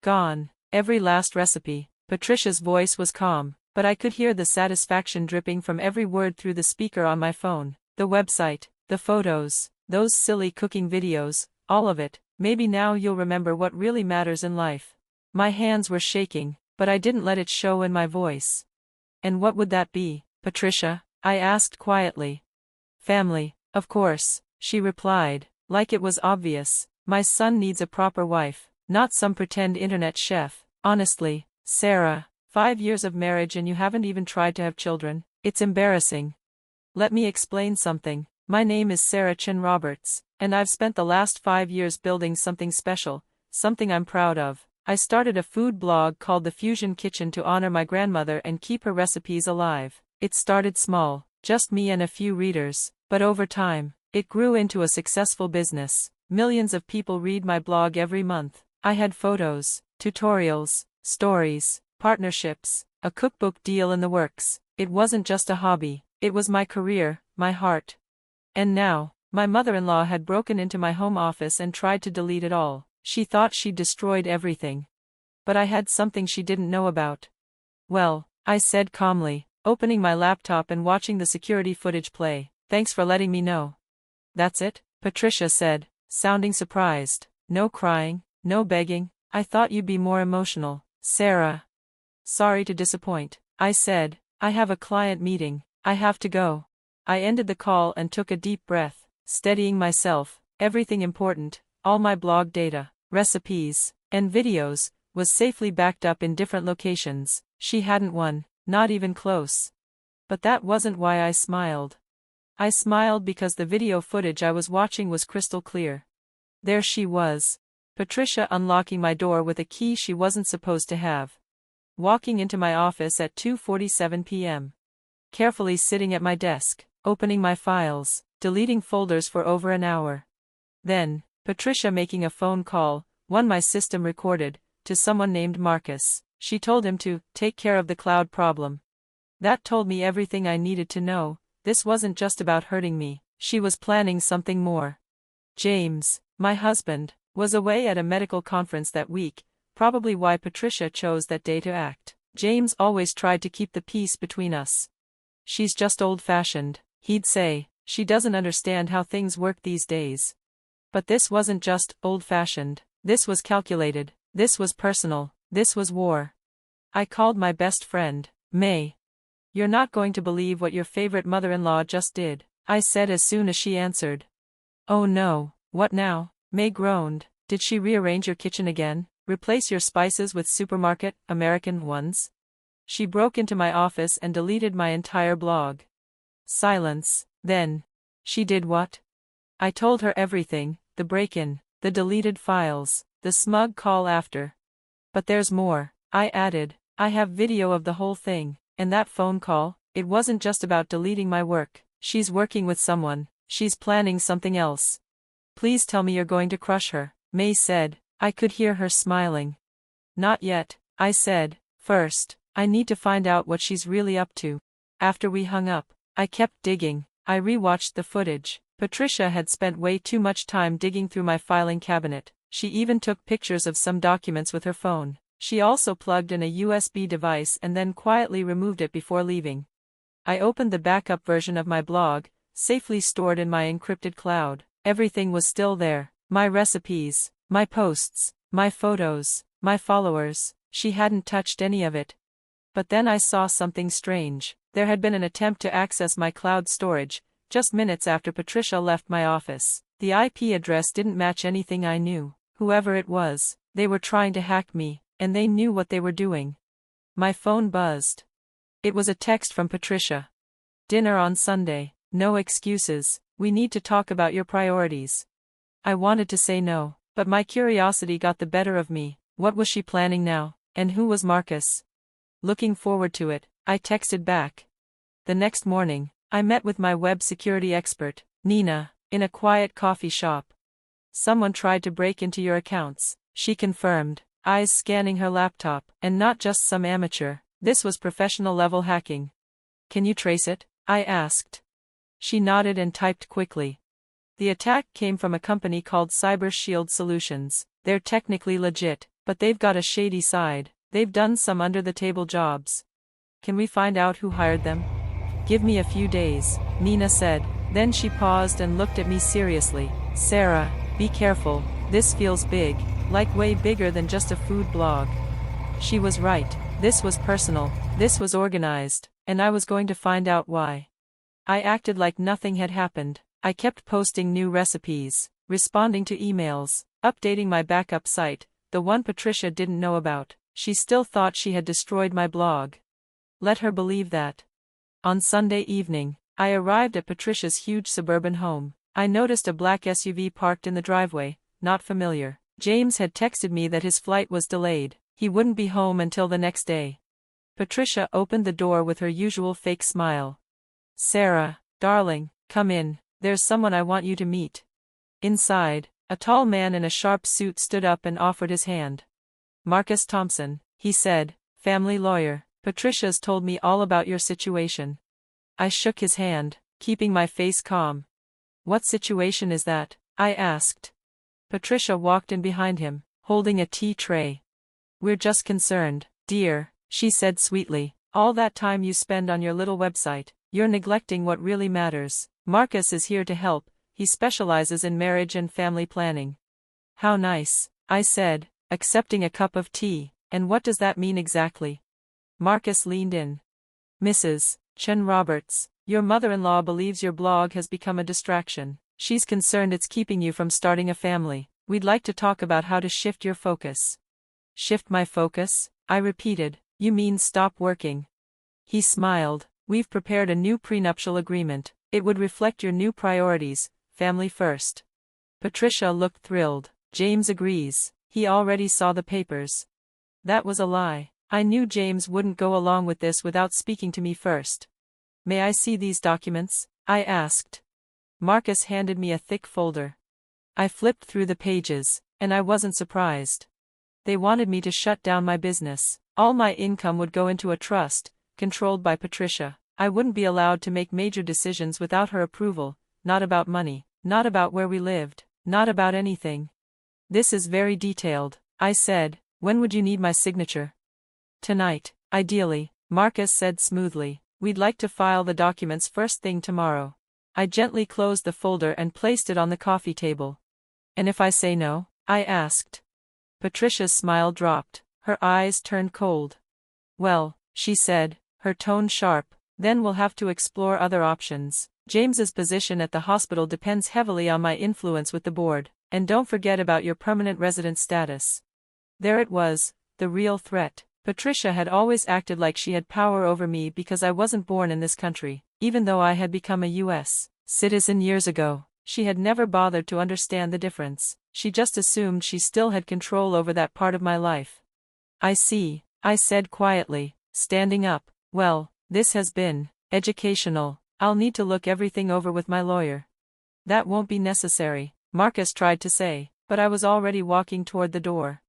Gone. Every last recipe. Patricia's voice was calm, but I could hear the satisfaction dripping from every word through the speaker on my phone. The website, the photos, those silly cooking videos, all of it. Maybe now you'll remember what really matters in life. My hands were shaking, but I didn't let it show in my voice. And what would that be, Patricia? I asked quietly. Family, of course, she replied, like it was obvious. My son needs a proper wife, not some pretend internet chef. Honestly, Sarah, 5 years of marriage and you haven't even tried to have children. It's embarrassing. Let me explain something. My name is Sarah Chen Roberts, and I've spent the last 5 years building something special, something I'm proud of. I started a food blog called The Fusion Kitchen to honor my grandmother and keep her recipes alive. It started small, just me and a few readers, but over time, it grew into a successful business. Millions of people read my blog every month. I had photos, tutorials, stories, partnerships, a cookbook deal in the works. It wasn't just a hobby, it was my career, my heart. And now, my mother-in-law had broken into my home office and tried to delete it all. She thought she'd destroyed everything. But I had something she didn't know about. Well, I said calmly, opening my laptop and watching the security footage play. Thanks for letting me know. That's it? Patricia said, sounding surprised. No crying, no begging. I thought you'd be more emotional, Sarah. Sorry to disappoint, I said. I have a client meeting. I have to go. I ended the call and took a deep breath, steadying myself. Everything important, all my blog data, recipes, and videos, was safely backed up in different locations. She hadn't won, not even close. But that wasn't why I smiled. I smiled because the video footage I was watching was crystal clear. There she was, Patricia unlocking my door with a key she wasn't supposed to have. Walking into my office at 2:47 p.m. Carefully sitting at my desk, opening my files, deleting folders for over an hour. Then, Patricia making a phone call, one my system recorded, to someone named Marcus. She told him to take care of the cloud problem. That told me everything I needed to know. This wasn't just about hurting me, she was planning something more. James, my husband, was away at a medical conference that week, probably why Patricia chose that day to act. James always tried to keep the peace between us. She's just old-fashioned, he'd say. She doesn't understand how things work these days. But this wasn't just old-fashioned. This was calculated. This was personal. This was war. I called my best friend, May. You're not going to believe what your favorite mother-in-law just did, I said as soon as she answered. Oh no, what now? May groaned. Did she rearrange your kitchen again? Replace your spices with supermarket, American ones? She broke into my office and deleted my entire blog. Silence. Then. She did what? I told her everything, the break-in, the deleted files, the smug call after. But there's more, I added. I have video of the whole thing, and that phone call, it wasn't just about deleting my work. She's working with someone, she's planning something else. Please tell me you're going to crush her, May said. I could hear her smiling. Not yet, I said. First, I need to find out what she's really up to. After we hung up, I kept digging. I rewatched the footage. Patricia had spent way too much time digging through my filing cabinet. She even took pictures of some documents with her phone. She also plugged in a USB device and then quietly removed it before leaving. I opened the backup version of my blog, safely stored in my encrypted cloud. Everything was still there. My recipes, my posts, my photos, my followers. She hadn't touched any of it. But then I saw something strange. There had been an attempt to access my cloud storage, just minutes after Patricia left my office. The IP address didn't match anything I knew. Whoever it was, they were trying to hack me, and they knew what they were doing. My phone buzzed. It was a text from Patricia. Dinner on Sunday. No excuses. We need to talk about your priorities. I wanted to say no, but my curiosity got the better of me. What was she planning now? And who was Marcus? Looking forward to it, I texted back. The next morning, I met with my web security expert, Nina, in a quiet coffee shop. Someone tried to break into your accounts, she confirmed, eyes scanning her laptop, and not just some amateur. This was professional-level hacking. Can you trace it? I asked. She nodded and typed quickly. The attack came from a company called Cyber Shield Solutions. They're technically legit, But they've got a shady side. They've done some under-the-table jobs. Can we find out who hired them? Give me a few days, Nina said. Then she paused and looked at me seriously. Sarah, be careful, this feels big, like way bigger than just a food blog. She was right, this was personal, this was organized, and I was going to find out why. I acted like nothing had happened. I kept posting new recipes, responding to emails, updating my backup site, the one Patricia didn't know about. She still thought she had destroyed my blog. Let her believe that. On Sunday evening, I arrived at Patricia's huge suburban home. I noticed a black SUV parked in the driveway, not familiar. James had texted me that his flight was delayed. He wouldn't be home until the next day. Patricia opened the door with her usual fake smile. Sarah, darling, come in, there's someone I want you to meet. Inside, a tall man in a sharp suit stood up and offered his hand. Marcus Thompson, he said, family lawyer. Patricia's told me all about your situation. I shook his hand, keeping my face calm. What situation is that? I asked. Patricia walked in behind him, holding a tea tray. We're just concerned, dear, she said sweetly. All that time you spend on your little website, you're neglecting what really matters. Marcus is here to help, he specializes in marriage and family planning. How nice, I said, accepting a cup of tea. And what does that mean exactly? Marcus leaned in. Mrs. Chen Roberts, your mother-in-law believes your blog has become a distraction. She's concerned it's keeping you from starting a family. We'd like to talk about how to shift your focus. Shift my focus? I repeated. You mean stop working? He smiled. We've prepared a new prenuptial agreement. It would reflect your new priorities, family first. Patricia looked thrilled. James agrees. He already saw the papers. That was a lie. I knew James wouldn't go along with this without speaking to me first. May I see these documents? I asked. Marcus handed me a thick folder. I flipped through the pages, and I wasn't surprised. They wanted me to shut down my business. All my income would go into a trust, controlled by Patricia. I wouldn't be allowed to make major decisions without her approval, not about money, not about where we lived, not about anything. This is very detailed, I said. When would you need my signature? Tonight, ideally, Marcus said smoothly. We'd like to file the documents first thing tomorrow. I gently closed the folder and placed it on the coffee table. And if I say no? I asked. Patricia's smile dropped. Her eyes turned cold. Well, she said, her tone sharp, then we'll have to explore other options. James's position at the hospital depends heavily on my influence with the board, and don't forget about your permanent resident status. There it was, the real threat. Patricia had always acted like she had power over me because I wasn't born in this country. Even though I had become a U.S. citizen years ago, she had never bothered to understand the difference. She just assumed she still had control over that part of my life. I see, I said quietly, standing up. Well, this has been educational. I'll need to look everything over with my lawyer. That won't be necessary, Marcus tried to say, but I was already walking toward the door.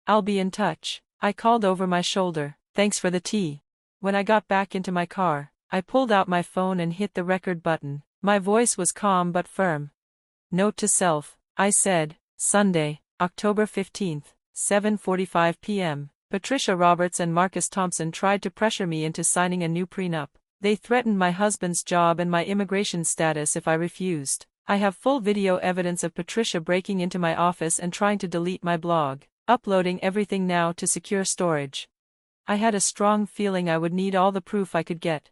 I'll be in touch. I called over my shoulder. Thanks for the tea. When I got back into my car, I pulled out my phone and hit the record button. My voice was calm but firm. Note to self, I said, Sunday, October 15th, 7:45 p.m. Patricia Roberts and Marcus Thompson tried to pressure me into signing a new prenup. They threatened my husband's job and my immigration status if I refused. I have full video evidence of Patricia breaking into my office and trying to delete my blog, uploading everything now to secure storage. I had a strong feeling I would need all the proof I could get.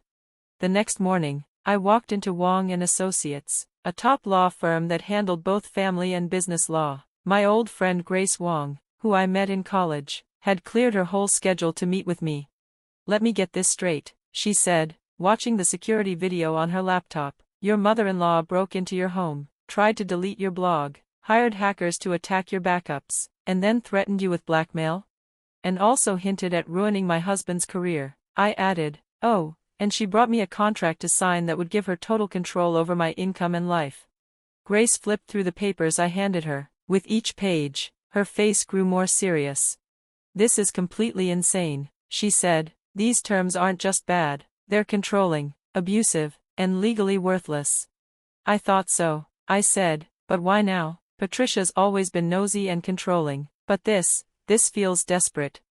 The next morning, I walked into Wong & Associates, a top law firm that handled both family and business law. My old friend Grace Wong, who I met in college, had cleared her whole schedule to meet with me. Let me get this straight, she said, watching the security video on her laptop. Your mother-in-law broke into your home, tried to delete your blog, hired hackers to attack your backups, and then threatened you with blackmail? And also hinted at ruining my husband's career. I added, oh, and she brought me a contract to sign that would give her total control over my income and life. Grace flipped through the papers I handed her. With each page, her face grew more serious. This is completely insane, she said. These terms aren't just bad, they're controlling, abusive, and legally worthless. I thought so, I said, but why now? Patricia's always been nosy and controlling, but this This feels desperate.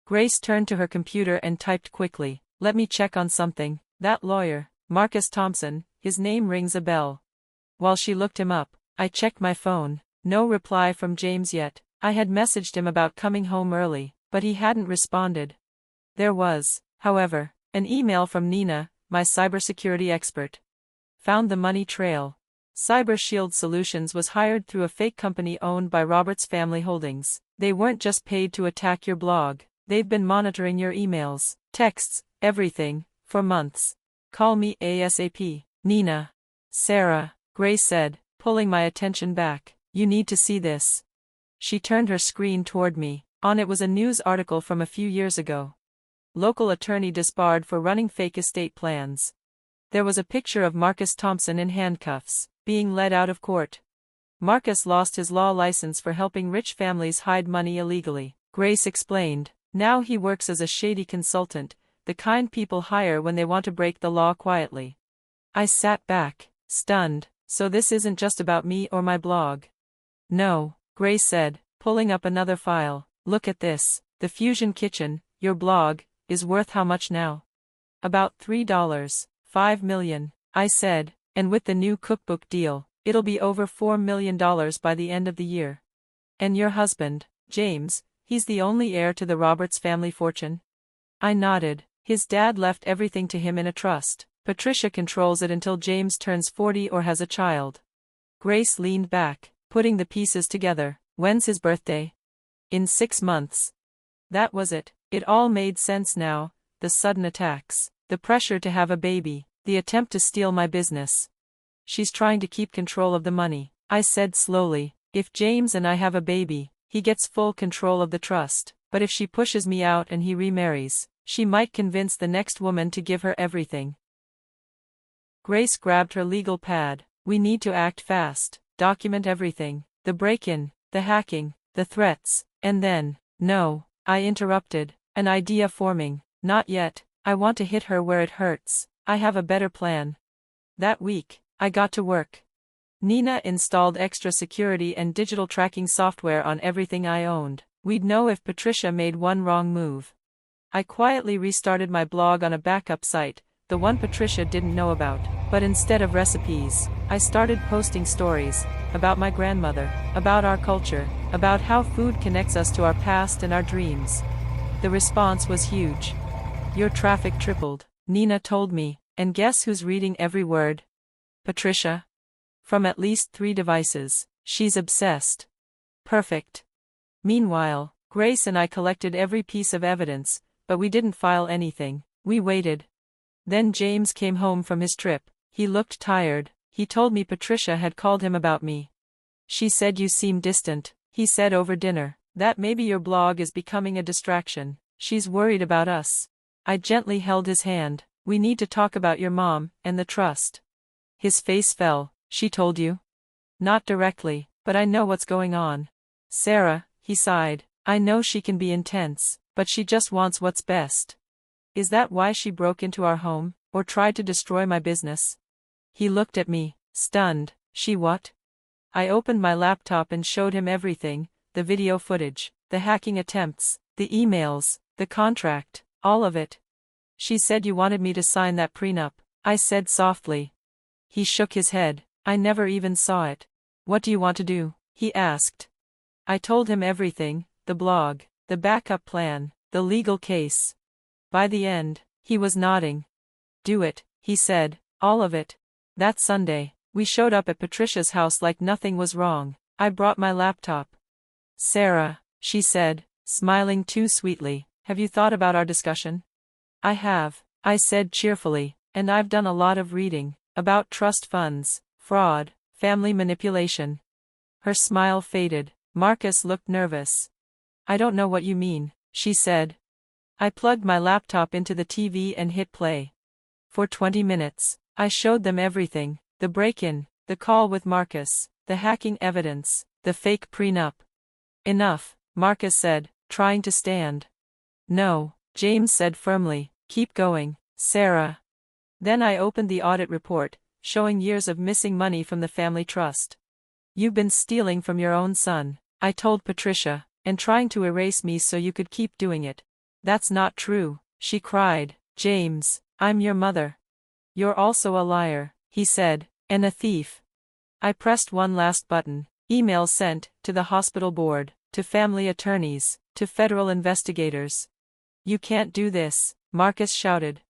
Grace turned to her computer and typed quickly. Let me check on something. That lawyer, Marcus Thompson, his name rings a bell. While she looked him up, I checked my phone. No reply from James yet. I had messaged him about coming home early, but he hadn't responded. There was, however, an email from Nina, my cybersecurity expert. Found the money trail. Cyber Shield Solutions was hired through a fake company owned by Roberts Family Holdings. They weren't just paid to attack your blog. They've been monitoring your emails, texts, everything, for months. Call me ASAP. Nina. Sarah, Grace said, pulling my attention back. You need to see this. She turned her screen toward me. On it was a news article from a few years ago. Local attorney disbarred for running fake estate plans. There was a picture of Marcus Thompson in handcuffs, being led out of court. Marcus lost his law license for helping rich families hide money illegally, Grace explained. Now he works as a shady consultant, the kind people hire when they want to break the law quietly. I sat back, stunned. So this isn't just about me or my blog. No, Grace said, pulling up another file. Look at this. The Fusion Kitchen, your blog, is worth how much now? About $3. 5 million, I said, and with the new cookbook deal, it'll be over $4 million by the end of the year. And your husband, James, he's the only heir to the Roberts family fortune? I nodded. His dad left everything to him in a trust. Patricia controls it until James turns 40 or has a child. Grace leaned back, putting the pieces together. When's his birthday? In 6 months. That was it. It all made sense now. The sudden attacks, the pressure to have a baby, the attempt to steal my business. She's trying to keep control of the money, I said slowly. If James and I have a baby, he gets full control of the trust. But if she pushes me out and he remarries, she might convince the next woman to give her everything. Grace grabbed her legal pad. We need to act fast, document everything, the break-in, the hacking, the threats, and then, no, I interrupted, an idea forming. Not yet, I want to hit her where it hurts. I have a better plan. That week, I got to work. Nina installed extra security and digital tracking software on everything I owned. We'd know if Patricia made one wrong move. I quietly restarted my blog on a backup site, the one Patricia didn't know about, but instead of recipes, I started posting stories, about my grandmother, about our culture, about how food connects us to our past and our dreams. The response was huge. Your traffic tripled, Nina told me, and guess who's reading every word? Patricia. From at least 3 devices, she's obsessed. Perfect. Meanwhile, Grace and I collected every piece of evidence, but we didn't file anything. We waited. Then James came home from his trip. He looked tired. He told me Patricia had called him about me. She said you seem distant, he said over dinner, that maybe your blog is becoming a distraction. She's worried about us. I gently held his hand. We need to talk about your mom, and the trust. His face fell. She told you? Not directly, but I know what's going on. Sarah, he sighed, I know she can be intense, but she just wants what's best. Is that why she broke into our home, or tried to destroy my business? He looked at me, stunned. She what? I opened my laptop and showed him everything, the video footage, the hacking attempts, the emails, the contract, all of it. She said you wanted me to sign that prenup, I said softly. He shook his head. I never even saw it. What do you want to do? He asked. I told him everything, the blog, the backup plan, the legal case. By the end, he was nodding. Do it, he said, all of it. That Sunday, we showed up at Patricia's house like nothing was wrong. I brought my laptop. Sarah, she said, smiling too sweetly, have you thought about our discussion? I have, I said cheerfully, and I've done a lot of reading, about trust funds, fraud, family manipulation. Her smile faded. Marcus looked nervous. I don't know what you mean, she said. I plugged my laptop into the TV and hit play. For 20 minutes, I showed them everything, the break-in, the call with Marcus, the hacking evidence, the fake prenup. Enough, Marcus said, trying to stand. No, James said firmly, keep going, Sarah. Then I opened the audit report, showing years of missing money from the family trust. You've been stealing from your own son, I told Patricia. and trying to erase me so you could keep doing it. That's not true, she cried. James, I'm your mother. You're also a liar, he said, and a thief. I pressed one last button. Emails sent, to the hospital board, to family attorneys, to federal investigators. You can't do this, Marcus shouted.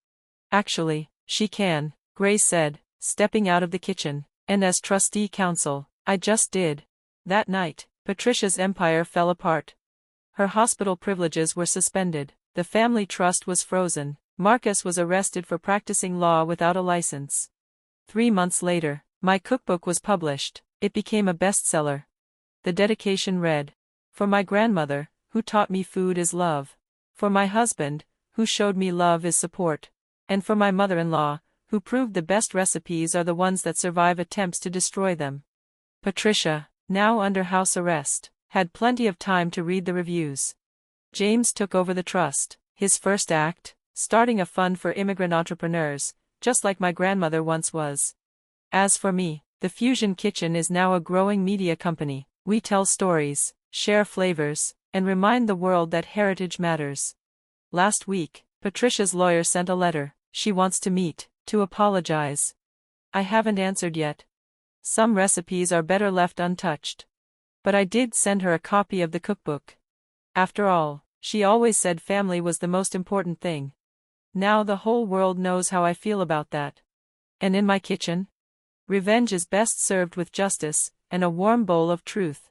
Actually, she can, Grace said, stepping out of the kitchen, and as trustee counsel, I just did. That night, Patricia's empire fell apart. Her hospital privileges were suspended, the family trust was frozen, Marcus was arrested for practicing law without a license. 3 months later, my cookbook was published. It became a bestseller. The dedication read, "For my grandmother, who taught me food is love. For my husband, who showed me love is support. And for my mother-in-law, who proved the best recipes are the ones that survive attempts to destroy them." Patricia, now under house arrest, had plenty of time to read the reviews. James took over the trust, his first act, starting a fund for immigrant entrepreneurs, just like my grandmother once was. As for me, the Fusion Kitchen is now a growing media company. We tell stories, share flavors, and remind the world that heritage matters. Last week, Patricia's lawyer sent a letter. She wants to meet, to apologize. I haven't answered yet. Some recipes are better left untouched. But I did send her a copy of the cookbook. After all, she always said family was the most important thing. Now the whole world knows how I feel about that. And in my kitchen? Revenge is best served with justice, and a warm bowl of truth.